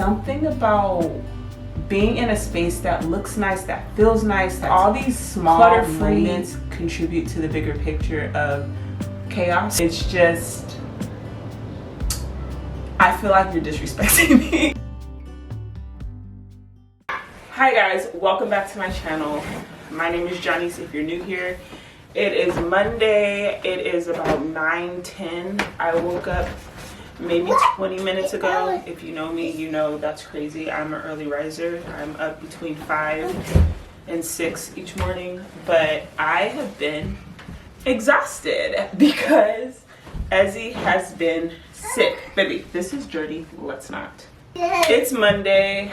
Something about being in a space that looks nice, that feels nice, that all these small clutter-free moments contribute to the bigger picture of chaos. It's just, I feel like you're disrespecting me. Hi guys, welcome back to my channel. My name is Janice if you're new here. It is Monday. It is about 9:10. I woke up maybe 20 minutes ago. If you know me, you know that's crazy. I'm an early riser. I'm up between 5 and 6 each morning, but I have been exhausted because Ezzy has been sick. Baby, this is dirty. Let's not. It's Monday.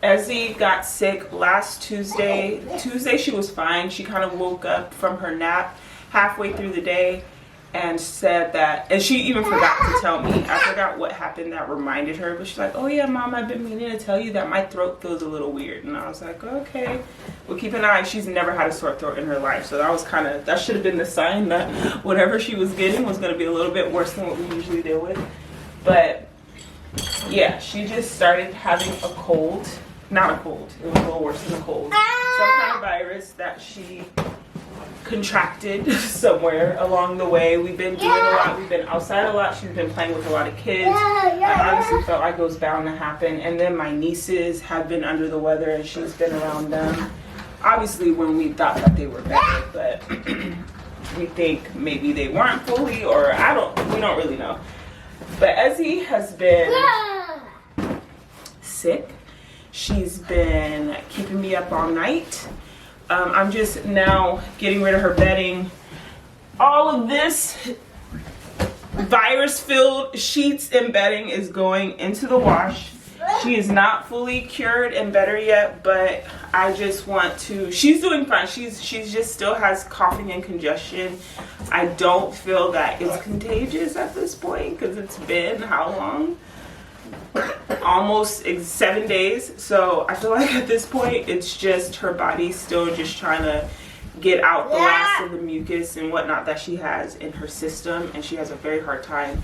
Ezzy got sick last Tuesday. She was fine. She kind of woke up from her nap halfway through the day and said that, and she even forgot to tell me. I forgot what happened that reminded her, but she's like, oh yeah, Mom, I've been meaning to tell you that my throat feels a little weird. And I was like, okay, well, keep an eye. She's never had a sore throat in her life, so that was that should have been the sign that whatever she was getting was going to be a little bit worse than what we usually deal with. But yeah, she just started having a cold. Not a cold, it was a little worse than a cold. Some kind of virus that she contracted somewhere along the way. We've been doing a lot, we've been outside a lot, she's been playing with a lot of kids. I honestly felt like it was bound to happen. And then my nieces have been under the weather and she's been around them. Obviously when we thought that they were better, but we think maybe they weren't fully, or we don't really know. But Ezzy has been sick. She's been keeping me up all night. I'm just now getting rid of her bedding. All of this virus-filled sheets and bedding is going into the wash. She is not fully cured and better yet, but I just want to, she's doing fine. She's just still has coughing and congestion. I don't feel that it's contagious at this point because it's been how long? Almost 7 days. So I feel like at this point it's just her body still just trying to get out the last of the mucus and whatnot that she has in her system, and she has a very hard time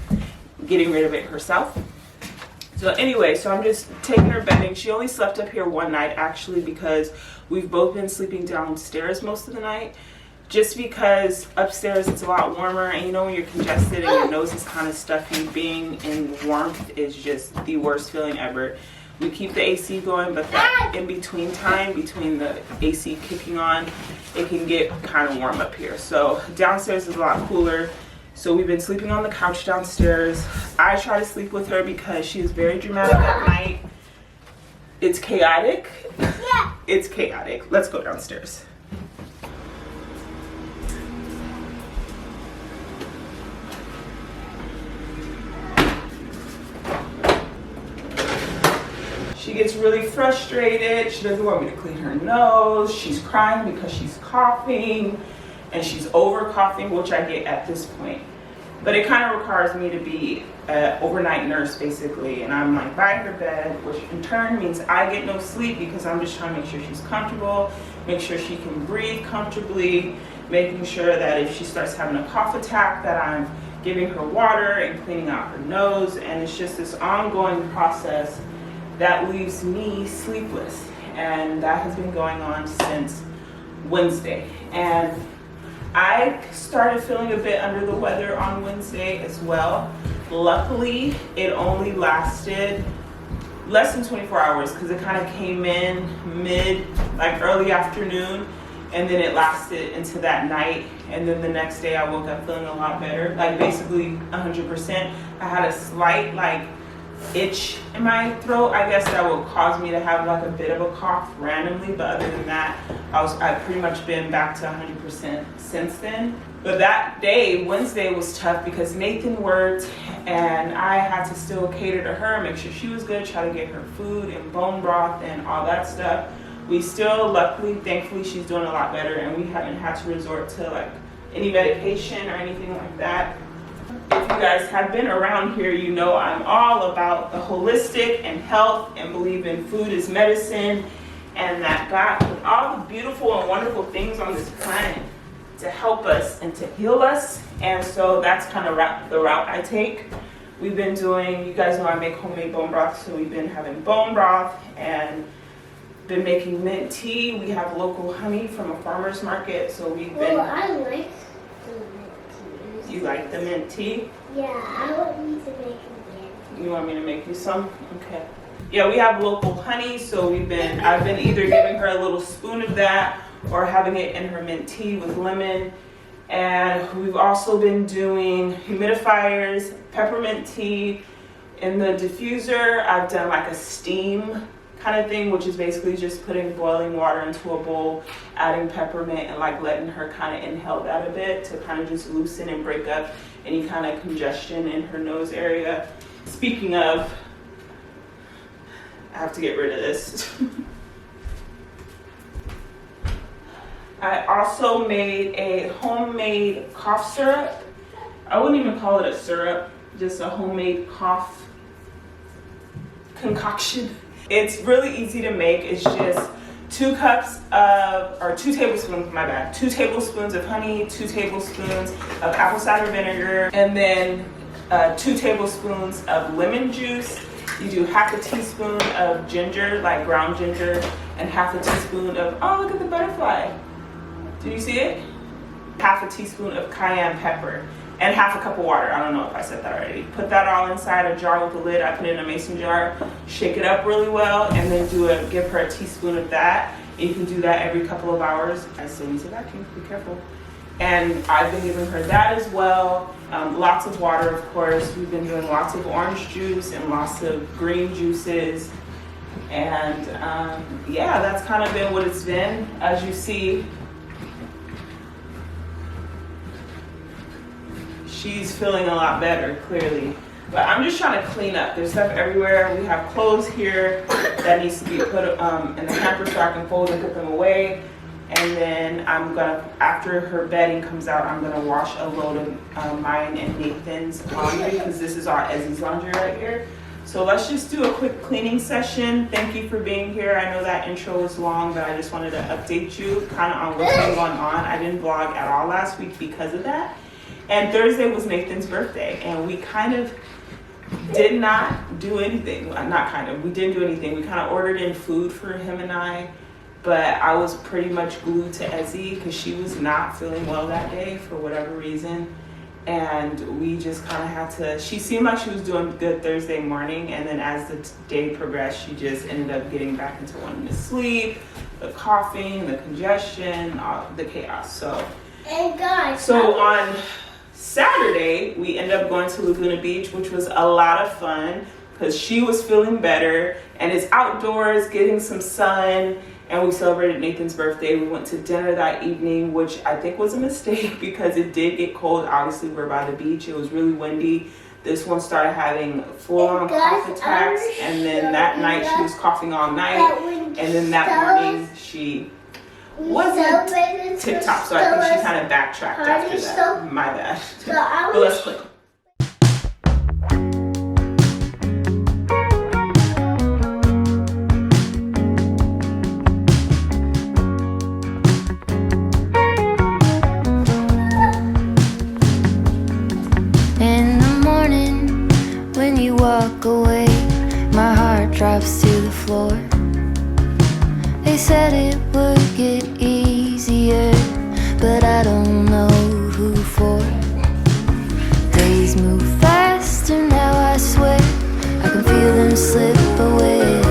getting rid of it herself. So anyway, so I'm just taking her bedding. She only slept up here one night actually because we've both been sleeping downstairs most of the night. Just because upstairs it's a lot warmer, and you know when you're congested and your nose is kind of stuffy, being in warmth is just the worst feeling ever. We keep the AC going, but that in between time, between the AC kicking on, it can get kind of warm up here. So downstairs is a lot cooler. So we've been sleeping on the couch downstairs. I try to sleep with her because she is very dramatic at night. It's chaotic. It's chaotic. Let's go downstairs. She gets really frustrated. She doesn't want me to clean her nose. She's crying because she's coughing, and she's over coughing, which I get at this point. But it kind of requires me to be an overnight nurse basically, and I'm like by her bed, which in turn means I get no sleep because I'm just trying to make sure she's comfortable, make sure she can breathe comfortably, making sure that if she starts having a cough attack that I'm giving her water and cleaning out her nose. And it's just this ongoing process that leaves me sleepless, and that has been going on since Wednesday. And I started feeling a bit under the weather on Wednesday as well. Luckily, it only lasted less than 24 hours because it kind of came in early afternoon, and then it lasted into that night. And then the next day I woke up feeling a lot better, like basically 100%. I had a slight itch in my throat, I guess, that will cause me to have like a bit of a cough randomly, but other than that I've pretty much been back to 100% since then. But that day, Wednesday, was tough because Nathan worked and I had to still cater to her, make sure she was good, try to get her food and bone broth and all that stuff. We still, luckily, thankfully, she's doing a lot better, and we haven't had to resort to like any medication or anything like that. If you guys have been around here, you know I'm all about the holistic and health and believe in food as medicine, and that God put all the beautiful and wonderful things on this planet to help us and to heal us. And so that's kind of the route I take. We've been doing, you guys know I make homemade bone broth, so we've been having bone broth and been making mint tea. We have local honey from a farmer's market, so we've been... Well, I like the mint tea. You like the mint tea? Yeah, I want you to make it. You want me to make you some? Okay. Yeah, we have local honey, so I've been either giving her a little spoon of that or having it in her mint tea with lemon. And we've also been doing humidifiers, peppermint tea. In the diffuser, I've done like a steam kind of thing, which is basically just putting boiling water into a bowl, adding peppermint, and like letting her kind of inhale that a bit to kind of just loosen and break up any kind of congestion in her nose area. Speaking of, I have to get rid of this. I also made a homemade cough syrup. I wouldn't even call it a syrup, just a homemade cough concoction. It's really easy to make. It's just 2 tablespoons of honey, 2 tablespoons of apple cider vinegar, and then 2 tablespoons of lemon juice. You do half a teaspoon of ginger, like ground ginger, and half a teaspoon of, oh, look at the butterfly. Did you see it? Half a teaspoon of cayenne pepper and half a cup of water. I don't know if I said that already. Put that all inside a jar with a lid. I put it in a mason jar, shake it up really well, and then give her a teaspoon of that. And you can do that every couple of hours. I still need to vacuum, be careful. And I've been giving her that as well. Lots of water, of course. We've been doing lots of orange juice and lots of green juices. And yeah, that's kind of been what it's been. As you see, she's feeling a lot better, clearly. But I'm just trying to clean up. There's stuff everywhere. We have clothes here that needs to be put in the hamper so I can fold and put them away. And then I'm gonna, after her bedding comes out, I'm gonna wash a load of mine and Nathan's laundry, because this is our Ezzy's laundry right here. So let's just do a quick cleaning session. Thank you for being here. I know that intro was long, but I just wanted to update you kind of on what's been going on. I didn't vlog at all last week because of that. And Thursday was Nathan's birthday, and we kind of did not do anything. We didn't do anything. We kind of ordered in food for him and I, but I was pretty much glued to Ezzy because she was not feeling well that day for whatever reason. And we just kind of had to, she seemed like she was doing good Thursday morning, and then as the day progressed, she just ended up getting back into wanting to sleep, the coughing, the congestion, all the chaos. So on Saturday, we ended up going to Laguna Beach, which was a lot of fun because she was feeling better, and it's outdoors, getting some sun, and we celebrated Nathan's birthday. We went to dinner that evening, which I think was a mistake because it did get cold. Obviously, we're by the beach. It was really windy. This one started having full-on cough attacks, and then that night she was coughing all night, and then that morning she wasn't tip-top, so I think she kind of backtracked after that. My bad. But let's click. In the morning, when you walk away, my heart drops to the floor. They said it would get easier, but I don't know who for. Days move faster now, I swear. I can feel them slip away.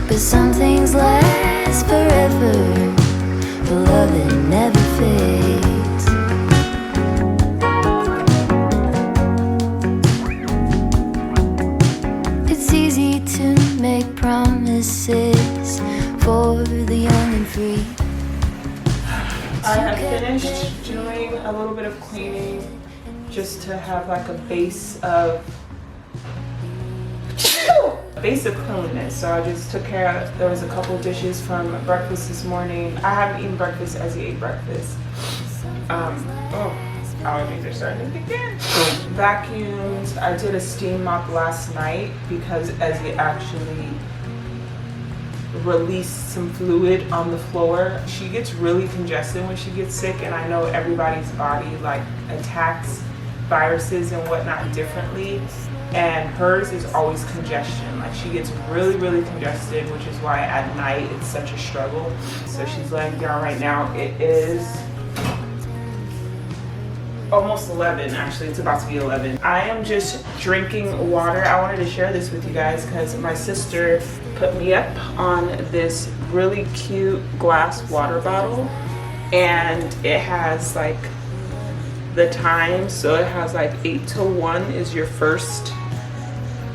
But some things last forever, but love it never fades. It's easy to make promises for the young and free. I have finished doing a little bit of cleaning just to have like a base of cleanliness. So I just took care of, there was a couple of dishes from breakfast this morning. I haven't eaten breakfast as he ate breakfast. Allergies are starting to begin. Vacuums. I did a steam mop last night because Ezzy actually released some fluid on the floor. She gets really congested when she gets sick, and I know everybody's body like attacks viruses and whatnot differently, and hers is always congestion. Like she gets really, really congested, which is why at night it's such a struggle. So she's laying down right now. It is almost 11, actually. It's about to be 11. I am just drinking water. I wanted to share this with you guys because my sister put me up on this really cute glass water bottle, and it has like the time, so it has like 8 to 1 is your first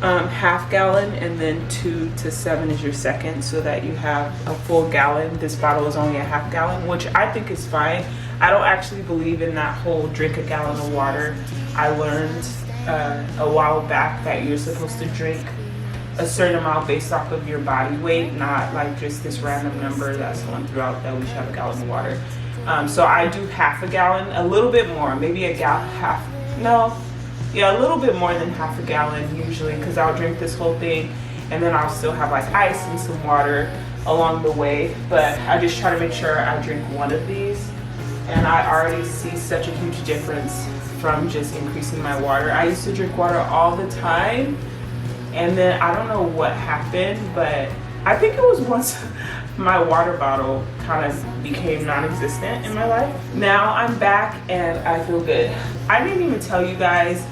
half gallon, and then 2 to 7 is your second, so that you have a full gallon. This bottle is only a half gallon, which I think is fine. I don't actually believe in that whole drink a gallon of water. I learned a while back that you're supposed to drink a certain amount based off of your body weight, not like just this random number that someone threw out that we should have a gallon of water. So I do half a gallon, a little bit more, maybe a little bit more than half a gallon usually, because I'll drink this whole thing and then I'll still have like ice and some water along the way. But I just try to make sure I drink one of these, and I already see such a huge difference from just increasing my water. I used to drink water all the time, and then I don't know what happened, but I think it was once my water bottle kind of became non-existent in my life. Now I'm back and I feel good. I didn't even tell you guys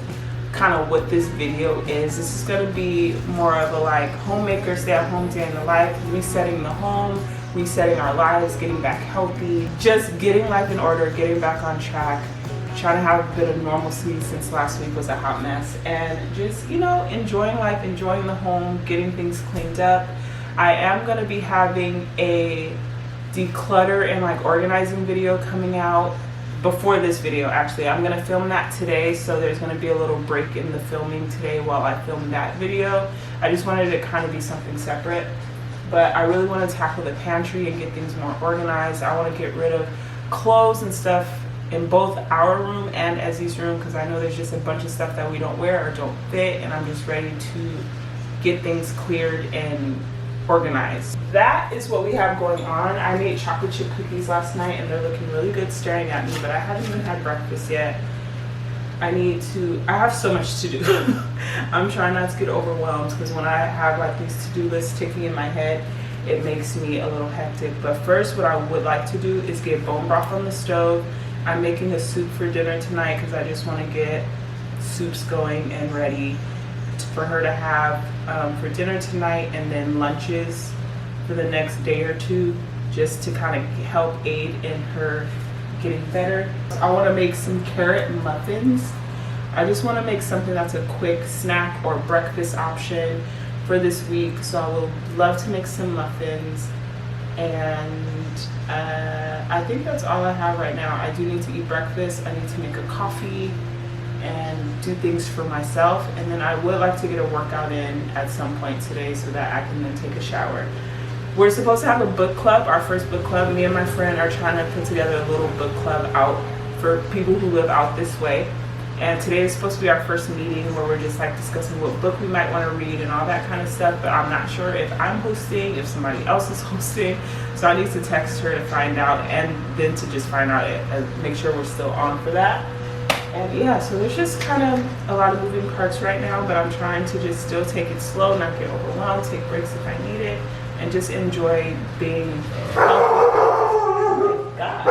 kind of what this video is. This is going to be more of a like homemaker, stay at home day in the life, resetting the home, resetting our lives, getting back healthy, just getting life in order, getting back on track, trying to have a bit of normalcy since last week was a hot mess, and just, you know, enjoying life, enjoying the home, getting things cleaned up. I am going to be having a declutter and like organizing video coming out before this video. Actually, I'm going to film that today, so there's going to be a little break in the filming today while I film that video. I just wanted it to kind of be something separate, but I really want to tackle the pantry and get things more organized. I want to get rid of clothes and stuff in both our room and Ezzy's room, because I know there's just a bunch of stuff that we don't wear or don't fit, and I'm just ready to get things cleared and organized. That is what we have going on. I made chocolate chip cookies last night and they're looking really good staring at me, but I haven't even had breakfast yet. I have so much to do. I'm trying not to get overwhelmed, because when I have like these to-do lists ticking in my head, it makes me a little hectic. But first, what I would like to do is get bone broth on the stove. I'm making a soup for dinner tonight because I just want to get soups going and ready for her to have for dinner tonight, and then lunches for the next day or two, just to kind of help aid in her getting better. I want to make some carrot muffins. I just want to make something that's a quick snack or breakfast option for this week, so I would love to make some muffins. And I think that's all I have right now. I do need to eat breakfast. I need to make a coffee and do things for myself, and then I would like to get a workout in at some point today so that I can then take a shower. We're supposed to have a book club, our first book club. Me and my friend are trying to put together a little book club out for people who live out this way, and today is supposed to be our first meeting where we're just like discussing what book we might want to read and all that kind of stuff. But I'm not sure if I'm hosting, if somebody else is hosting, so I need to text her to find out, and then to just find out and make sure we're still on for that. And yeah, so there's just kind of a lot of moving parts right now, but I'm trying to just still take it slow, not get overwhelmed, take breaks if I need it, and just enjoy being healthy. Oh my God.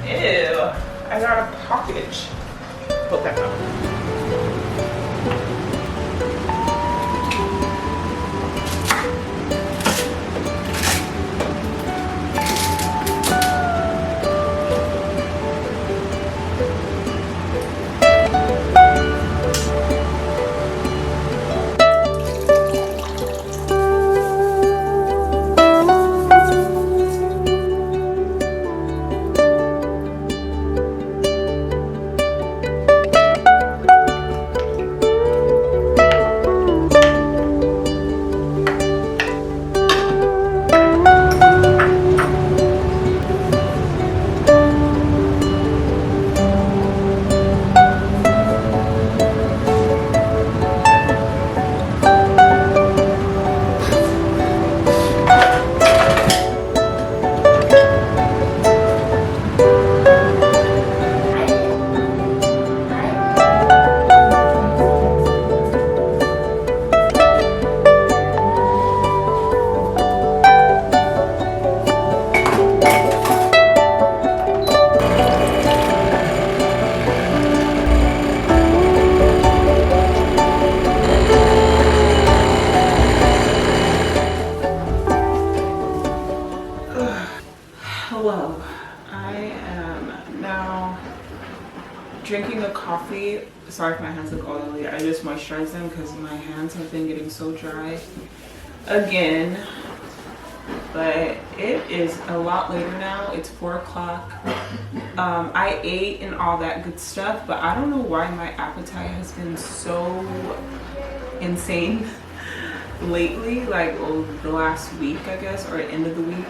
Ew, I got a package. Put that up. the coffee. Sorry if my hands look oily. I just moisturize them because my hands have been getting so dry again. But it is a lot later now. It's 4 o'clock. I ate and all that good stuff, but I don't know why my appetite has been so insane lately, like the last week, I guess, or end of the week.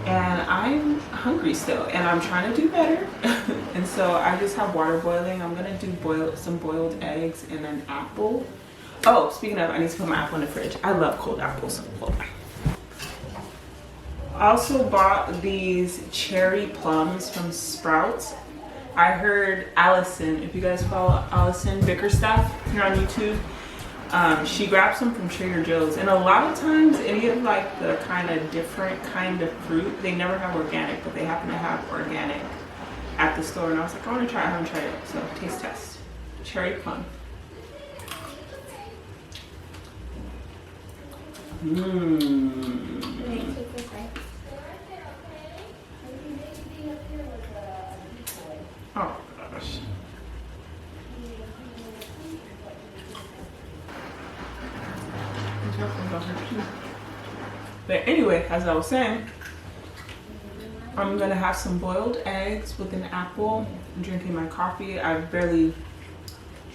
And I'm hungry still, and I'm trying to do better. And so I just have water boiling. I'm gonna do some boiled eggs and an apple. Oh, speaking of, I need to put my apple in the fridge. I love cold apples. Hold on. I also bought these cherry plums from Sprouts. I heard Allison, if you guys follow Allison Bickerstaff here on YouTube, she grabs them from Trader Joe's, and a lot of times any of like the kind of different kind of fruit, they never have organic, but they happen to have organic at the store. And I was like, I want to try it. I haven't tried it, so taste test. Cherry plum. Oh gosh. But anyway, as I was saying, I'm gonna have some boiled eggs with an apple. I'm drinking my coffee. I've barely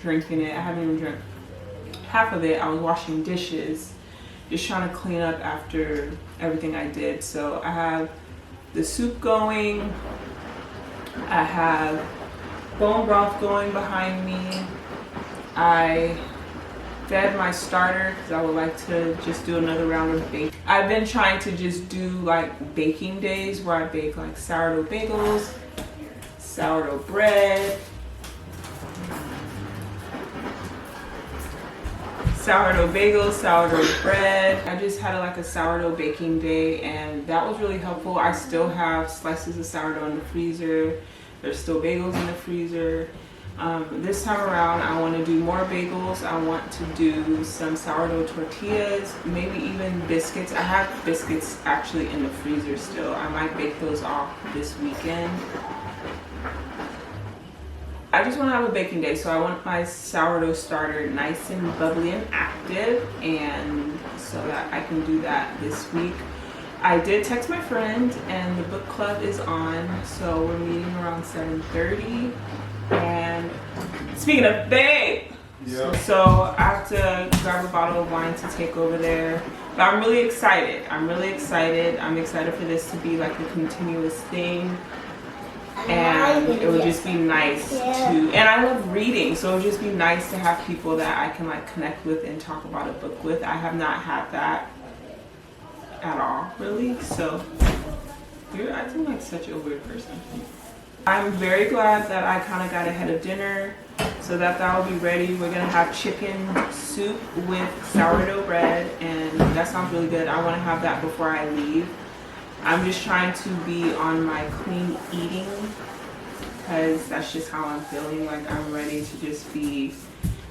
drinking it. I haven't even drank half of it. I was washing dishes, just trying to clean up after everything I did. So I have the soup going. I have bone broth going behind me. I fed my starter because I would like to just do another round of baking. I've been trying to just do like baking days where I bake like sourdough bagels, sourdough bread, sourdough bread. I just had like a sourdough baking day, and that was really helpful. I still have slices of sourdough in the freezer. There's still bagels in the freezer. This time around, I want to do more bagels. I want to do some sourdough tortillas, maybe even biscuits. I have biscuits actually in the freezer still. I might bake those off this weekend. I just want to have a baking day, so I want my sourdough starter nice and bubbly and active, and so that I can do that this week. I did text my friend, and the book club is on, so we're meeting around 7:30. And speaking of babe, so I have to grab a bottle of wine to take over there. But I'm really excited. I'm excited for this to be like a continuous thing. And it would just be nice to, and I love reading, so it would just be nice to have people that I can like connect with and talk about a book with. I have not had that at all, really. So I seem like such a weird person. I'm very glad that I kind of got ahead of dinner so that will be ready. We're gonna have chicken soup with sourdough bread, and that sounds really good. I want to have that before I leave. I'm just trying to be on my clean eating because that's just how I'm feeling. Like I'm ready to just be,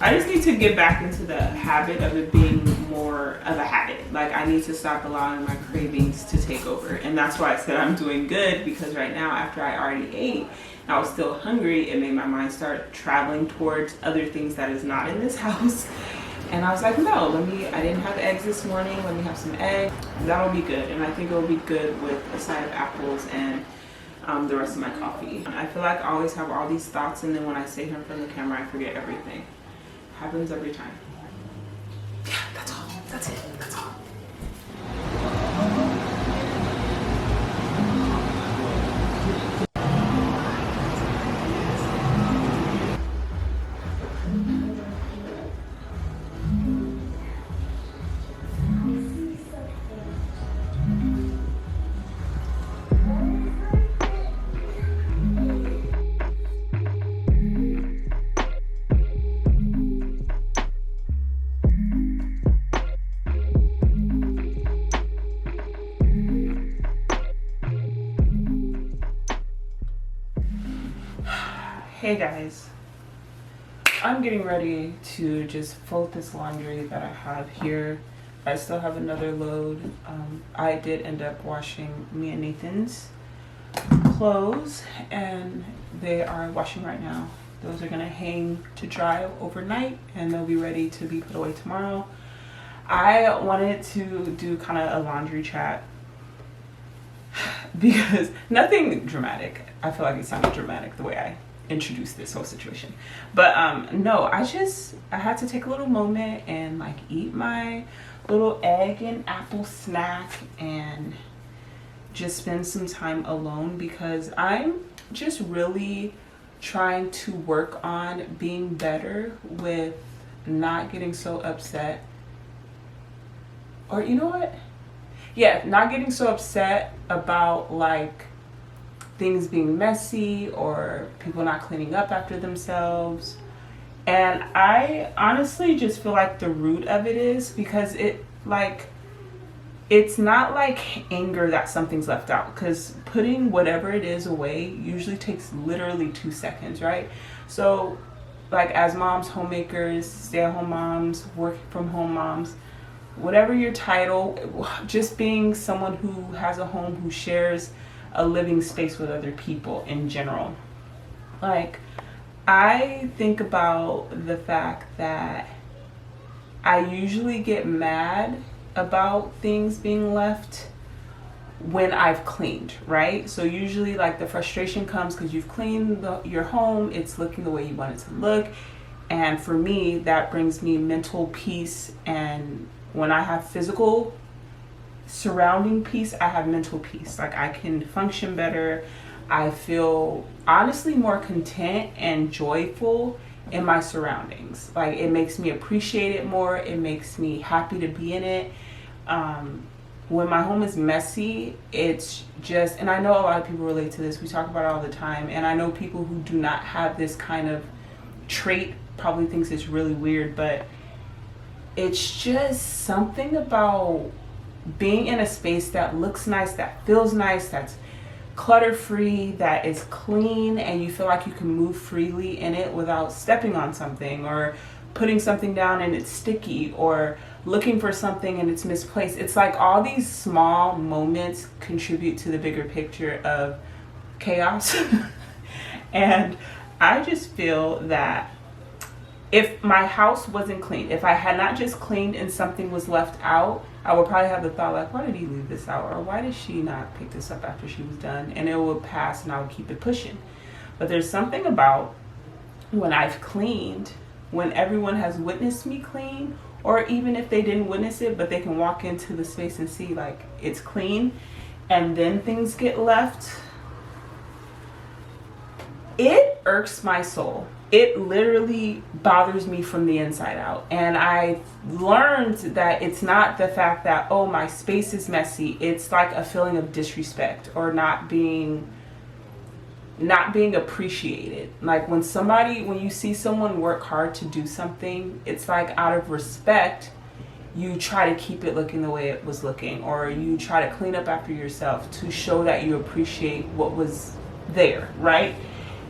I just need to get back into the habit of it being more of a habit. Like I need to stop allowing my cravings to take over. And that's why I said I'm doing good, because right now after I already ate, I was still hungry. It made my mind start traveling towards other things that is not in this house. And I was like, no, I didn't have eggs this morning. Let me have some eggs. That'll be good. And I think it'll be good with a side of apples and the rest of my coffee. I feel like I always have all these thoughts, and then when I sit here in front of the camera, I forget everything. Happens every time. Yeah, that's all. That's it. That's all. Hey guys, I'm getting ready to just fold this laundry that I have here. I still have another load. I did end up washing me and Nathan's clothes, and they are washing right now. Those are gonna hang to dry overnight and they'll be ready to be put away tomorrow. I wanted to do kind of a laundry chat because nothing dramatic. I feel like it sounded dramatic the way I introduced this whole situation. But no, I had to take a little moment and like eat my little egg and apple snack and just spend some time alone, because I'm just really trying to work on being better with not getting so upset. Or you know what? Yeah, not getting so upset about like things being messy or people not cleaning up after themselves. And I honestly just feel like the root of it is because it's not like anger that something's left out, because putting whatever it is away usually takes literally 2 seconds, right? So like as moms, homemakers, stay-at-home moms, working from home moms, whatever your title, just being someone who has a home, who shares a living space with other people in general. Like, I think about the fact that I usually get mad about things being left when I've cleaned, right? So usually like the frustration comes because you've cleaned your home, it's looking the way you want it to look. And for me, that brings me mental peace. And when I have physical surrounding peace, I have mental peace. Like I can function better. I feel honestly more content and joyful in my surroundings. Like it makes me appreciate it more. It makes me happy to be in it. When my home is messy, it's just, and I know a lot of people relate to this. We talk about it all the time. And I know people who do not have this kind of trait probably thinks it's really weird, but it's just something about being in a space that looks nice, that feels nice, that's clutter-free, that is clean, and you feel like you can move freely in it without stepping on something or putting something down and it's sticky or looking for something and it's misplaced. It's like all these small moments contribute to the bigger picture of chaos. And I just feel that if my house wasn't clean, if I had not just cleaned and something was left out, I would probably have the thought like, why did he leave this out? Or why did she not pick this up after she was done? And it would pass and I would keep it pushing. But there's something about when I've cleaned, when everyone has witnessed me clean, or even if they didn't witness it, but they can walk into the space and see like it's clean, and then things get left, it irks my soul. It literally bothers me from the inside out. And I learned that it's not the fact that, oh, my space is messy. It's like a feeling of disrespect or not being appreciated. Like when you see someone work hard to do something, it's like out of respect, you try to keep it looking the way it was looking, or you try to clean up after yourself to show that you appreciate what was there, right?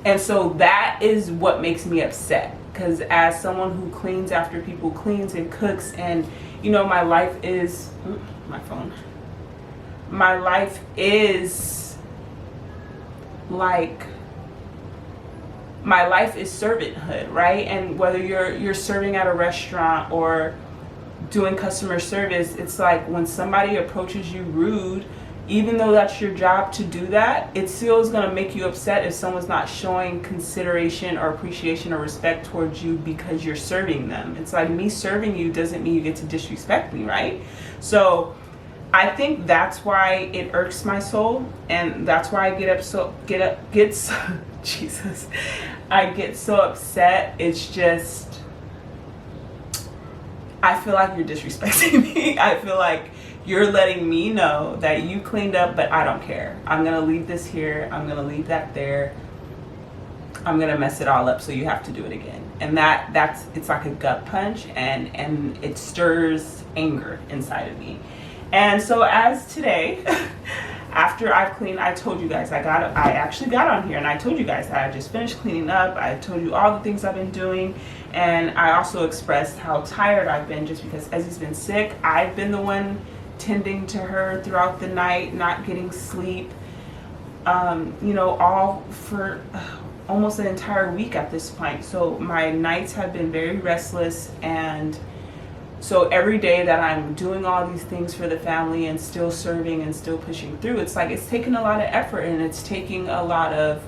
And so that is what makes me upset, because as someone who cleans after people, cleans and cooks, and you know, my life is servanthood, right? And whether you're serving at a restaurant or doing customer service, it's like when somebody approaches you rude, even though that's your job to do that, it still is going to make you upset if someone's not showing consideration or appreciation or respect towards you because you're serving them. It's like, me serving you doesn't mean you get to disrespect me, right? So I think that's why it irks my soul, and that's why I get so upset. It's just, I feel like you're disrespecting me. I feel like you're letting me know that you cleaned up, but I don't care. I'm gonna leave this here. I'm gonna leave that there. I'm gonna mess it all up, so you have to do it again. And it's like a gut punch, and it stirs anger inside of me. And so as today, after I've cleaned, I told you guys, I actually got on here and I told you guys that I just finished cleaning up. I told you all the things I've been doing. And I also expressed how tired I've been, just because Ezzy's been sick. I've been the one tending to her throughout the night, not getting sleep, all for almost an entire week at this point. So my nights have been very restless, and so every day that I'm doing all these things for the family and still serving and still pushing through, it's like it's taking a lot of effort, and it's taking a lot of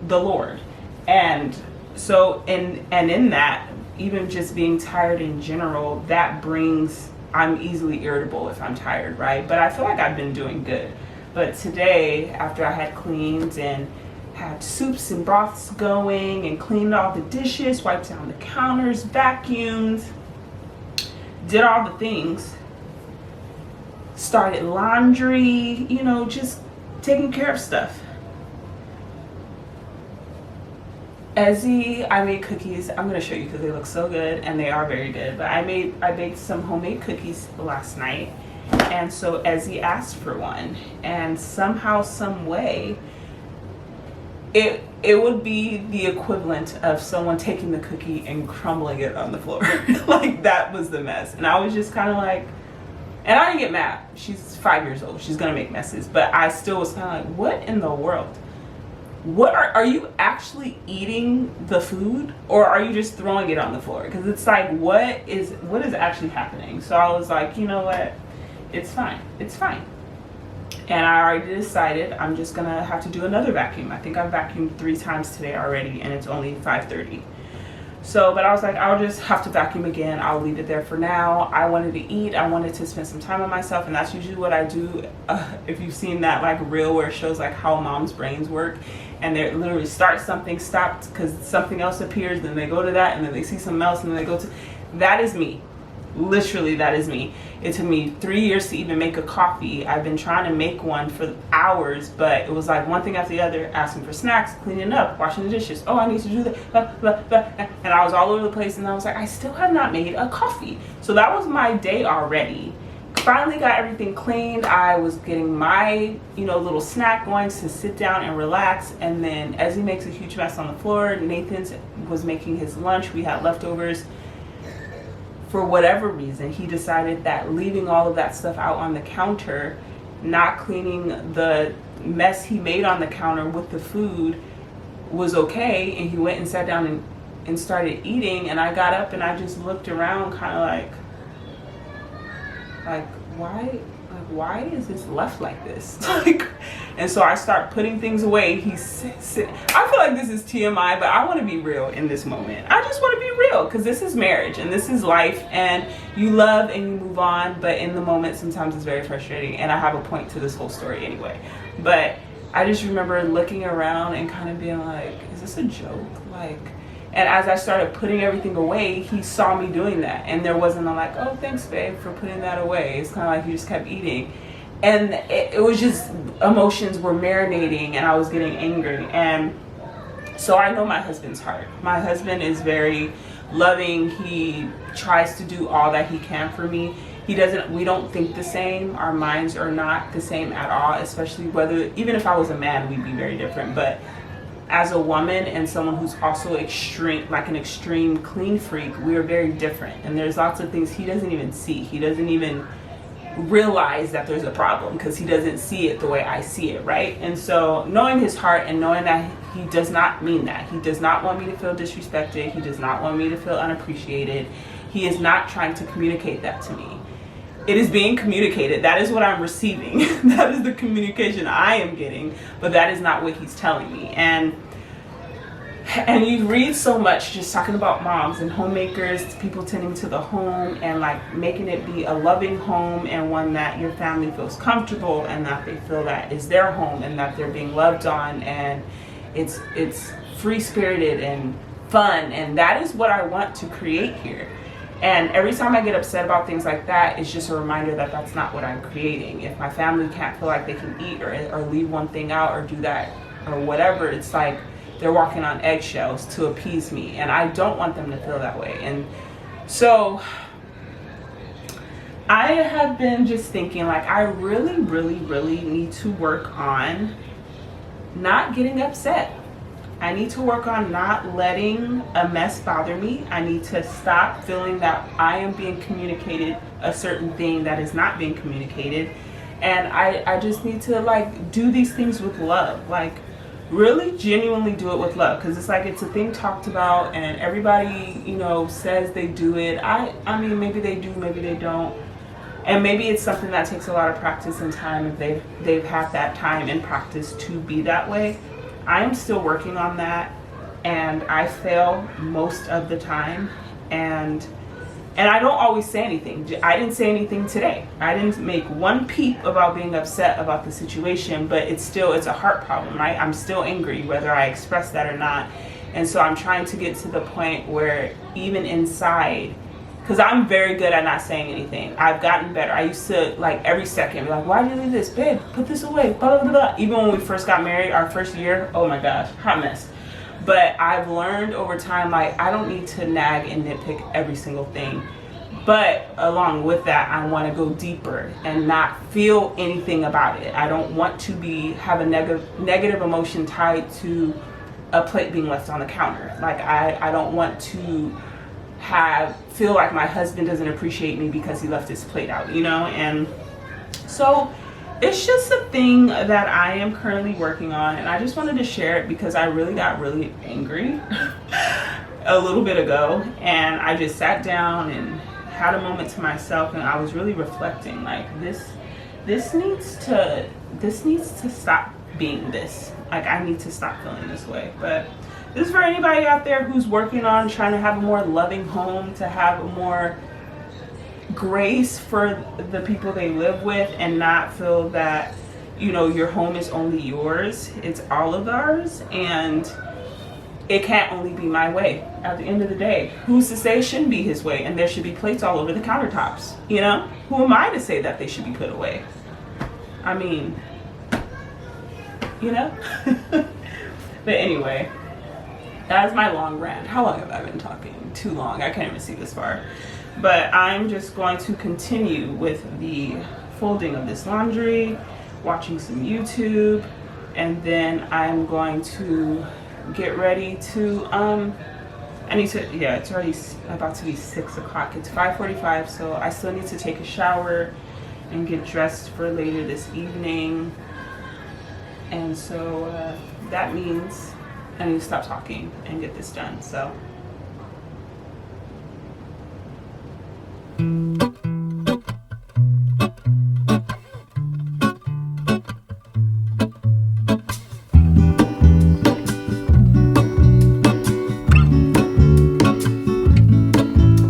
the Lord. And so in that, even just being tired in general, that brings, I'm easily irritable if I'm tired, right? But I feel like I've been doing good. But today, after I had cleaned and had soups and broths going and cleaned all the dishes, wiped down the counters, vacuumed, did all the things, started laundry, you know, just taking care of stuff. Ezzy, I made cookies. I'm gonna show you because they look so good, and they are very good. But I baked some homemade cookies last night, and so Ezzy asked for one, and somehow, some way, it would be the equivalent of someone taking the cookie and crumbling it on the floor. Like, that was the mess. And I was just kind of like, and I didn't get mad. She's 5 years old. She's gonna make messes. But I still was kind of like, what in the world? What are you actually eating the food, or are you just throwing it on the floor? Because it's like, what is actually happening? So I was like, you know what? It's fine. It's fine. And I already decided I'm just gonna have to do another vacuum. I think I've vacuumed 3 times today already, and it's only 5:30. So, but I was like, I'll just have to vacuum again. I'll leave it there for now. I wanted to eat. I wanted to spend some time on myself, and that's usually what I do. If you've seen that like reel where it shows like how mom's brains work, and they literally start something, stopped because something else appears, then they go to that, and then they see something else, and then they go to, that is me. Literally, that is me. It took me 3 years to even make a coffee. I've been trying to make one for hours, but it was like one thing after the other, asking for snacks, cleaning up, washing the dishes. Oh, I need to do that, blah, blah, blah. And I was all over the place, and I was like, I still have not made a coffee. So that was my day already. Finally got everything cleaned. I was getting my, little snack going to sit down and relax. And then Ezzy makes a huge mess on the floor. Nathan was making his lunch. We had leftovers. For whatever reason, he decided that leaving all of that stuff out on the counter, not cleaning the mess he made on the counter with the food, was okay. And he went and sat down and started eating. And I got up and I just looked around kind of like why is this left like this? And so I start putting things away. I feel like this is TMI, but I want to be real in this moment. I just want to be real, because this is marriage and this is life, and you love and you move on, but in the moment sometimes it's very frustrating, and I have a point to this whole story anyway. But I just remember looking around and kind of being like, is this a joke? And as I started putting everything away, he saw me doing that. And there wasn't a like, oh, thanks, babe, for putting that away. It's kind of like he just kept eating. And it was just, emotions were marinating, and I was getting angry. And so I know my husband's heart. My husband is very loving. He tries to do all that he can for me. We don't think the same. Our minds are not the same at all, especially even if I was a man, we'd be very different. But as a woman and someone who's also an extreme clean freak, we are very different. And there's lots of things he doesn't even see. He doesn't even realize that there's a problem because he doesn't see it the way I see it, right? And so knowing his heart and knowing that he does not mean that. He does not want me to feel disrespected. He does not want me to feel unappreciated. He is not trying to communicate that to me. It is being communicated. That is what I'm receiving. That is the communication I am getting, but that is not what he's telling me. And you read so much just talking about moms and homemakers, people tending to the home and making it be a loving home and one that your family feels comfortable and that they feel that is their home and that they're being loved on, and it's free-spirited and fun, and that is what I want to create here. And every time I get upset about things like that, it's just a reminder that that's not what I'm creating. If my family can't feel like they can eat or leave one thing out or do that or whatever, it's like they're walking on eggshells to appease me. And I don't want them to feel that way. And so I have been just thinking I really, really, really need to work on not getting upset. I need to work on not letting a mess bother me. I need to stop feeling that I am being communicated a certain thing that is not being communicated. And I just need to do these things with love. really genuinely do it with love, because it's like it's a thing talked about and everybody, you know, says they do it. I mean, maybe they do, maybe they don't, and maybe it's something that takes a lot of practice and time if they've had that time and practice to be that way. I am still working on that, and I fail most of the time, and I don't always say anything. I didn't say anything today. I didn't make one peep about being upset about the situation, but it's a heart problem, right? I'm still angry whether I express that or not. And so I'm trying to get to the point where even inside, because I'm very good at not saying anything. I've gotten better. I used to, like, every second be like, why did you leave this? Babe, put this away, blah, blah, blah, blah. Even when we first got married, our first year, oh my gosh, hot mess. But I've learned over time, like, I don't need to nag and nitpick every single thing. But along with that, I want to go deeper and not feel anything about it. I don't want to have a negative emotion tied to a plate being left on the counter. Like, I don't want to feel like my husband doesn't appreciate me because he left his plate out, you know? And so it's just a thing that I am currently working on, and I just wanted to share it because I really got really angry a little bit ago, and I just sat down and had a moment to myself, and I was really reflecting, like, this needs to stop being this. Like, I need to stop feeling this way. But this is for anybody out there who's working on trying to have a more loving home, to have a more grace for the people they live with, and not feel that, you know, your home is only yours. It's all of ours, and it can't only be my way. At the end of the day, who's to say it shouldn't be his way and there should be plates all over the countertops? You know, who am I to say that they should be put away? I mean, you know. But anyway, that is my long rant. How long have I been talking? Too long. I can't even see this far. But I'm just going to continue with the folding of this laundry, watching some YouTube, and then I'm going to get ready to it's already about to be 6 o'clock. It's 5:45, so I still need to take a shower and get dressed for later this evening. And so that means I need to stop talking and get this done. So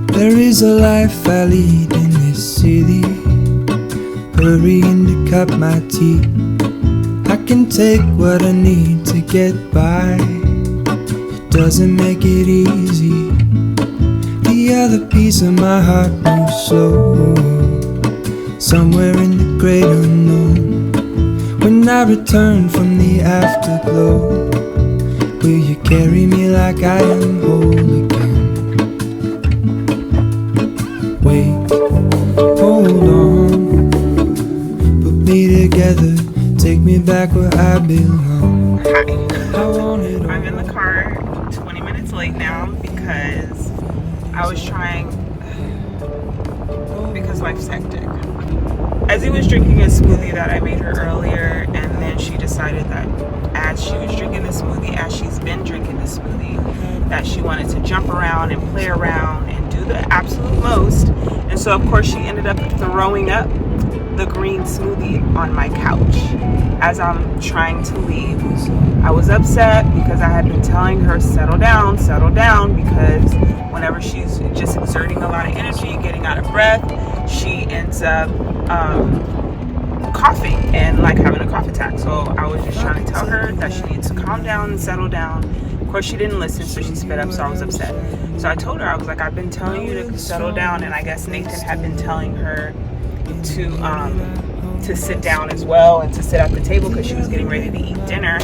there is a life I lead in this city, hurrying to cut my teeth. I can take what I need to get by, it doesn't make it easy. The other piece of my heart moves slow, somewhere in the great unknown. When I return from the afterglow, will you carry me like I am whole again? Wait, hold on, put me together, take me back where I belong. Hi, I'm in the car 20 minutes late now because because life's hectic. Ezzy was drinking a smoothie that I made her earlier, and then she decided that as she was drinking the smoothie, as she's been drinking the smoothie, that she wanted to jump around and play around and do the absolute most. And so of course she ended up throwing up the green smoothie on my couch as I'm trying to leave. I was upset because I had been telling her settle down, because whenever she's just exerting a lot of energy, getting out of breath, she ends up coughing and like having a cough attack. So I was just trying to tell her that she needs to calm down and settle down. Of course she didn't listen, so she sped up, so I was upset. So I told her, I was like, I've been telling you to settle down, and I guess Nathan had been telling her to sit down as well and to sit at the table because she was getting ready to eat dinner.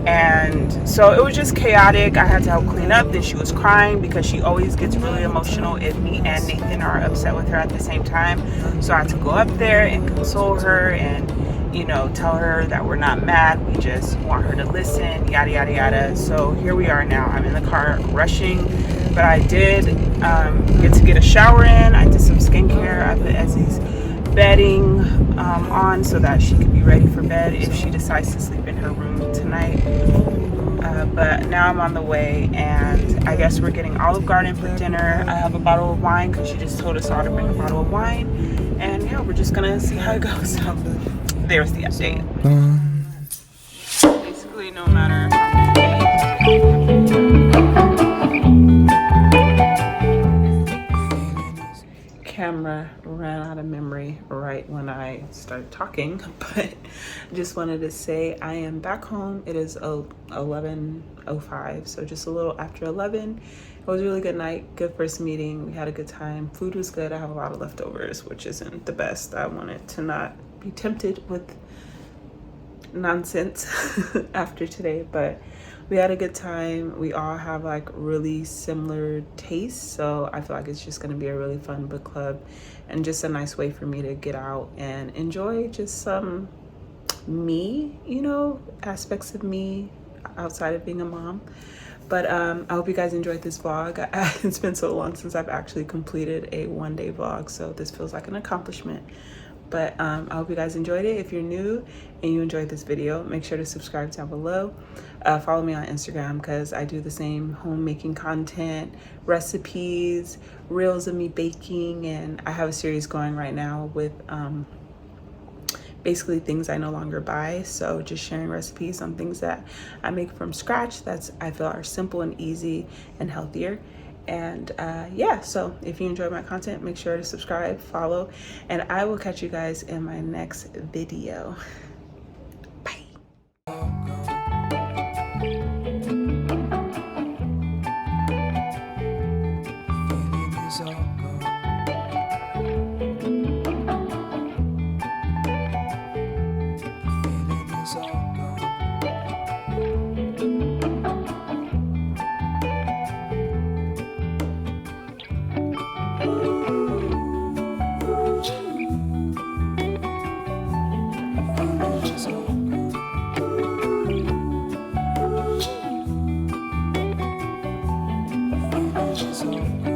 And so it was just chaotic. I had to help clean up. Then she was crying because she always gets really emotional if me and Nathan are upset with her at the same time. So I had to go up there and console her and, you know, tell her that we're not mad. We just want her to listen, yada, yada, yada. So here we are now. I'm in the car rushing, but I did get a shower in. I did some skincare. I put Ezzy's bedding on so that she could be ready for bed if she decides to sleep in her room tonight. But now I'm on the way, and I guess we're getting Olive Garden for dinner. I have a bottle of wine because she just told us all to bring a bottle of wine, and yeah, we're just gonna see how it goes. So there's the update. Basically, no matter how camera ran out of memory right when I started talking, but just wanted to say I am back home. It is 11:05, so just a little after 11. It was a really good night, good first meeting. We had a good time. Food was good. I have a lot of leftovers, which isn't the best. I wanted to not be tempted with nonsense after today, but we had a good time. We all have like really similar tastes, so I feel like it's just going to be a really fun book club and just a nice way for me to get out and enjoy just some me, you know, aspects of me outside of being a mom. But I hope you guys enjoyed this vlog. It's been so long since I've actually completed a one-day vlog, so this feels like an accomplishment. But I hope you guys enjoyed it. If you're new and you enjoyed this video, make sure to subscribe down below. Follow me on Instagram because I do the same homemaking content, recipes, reels of me baking, and I have a series going right now with basically things I no longer buy. So just sharing recipes on things that I make from scratch that's I feel are simple and easy and healthier. And yeah, so if you enjoy my content, make sure to subscribe, follow, and I will catch you guys in my next video. Bye. So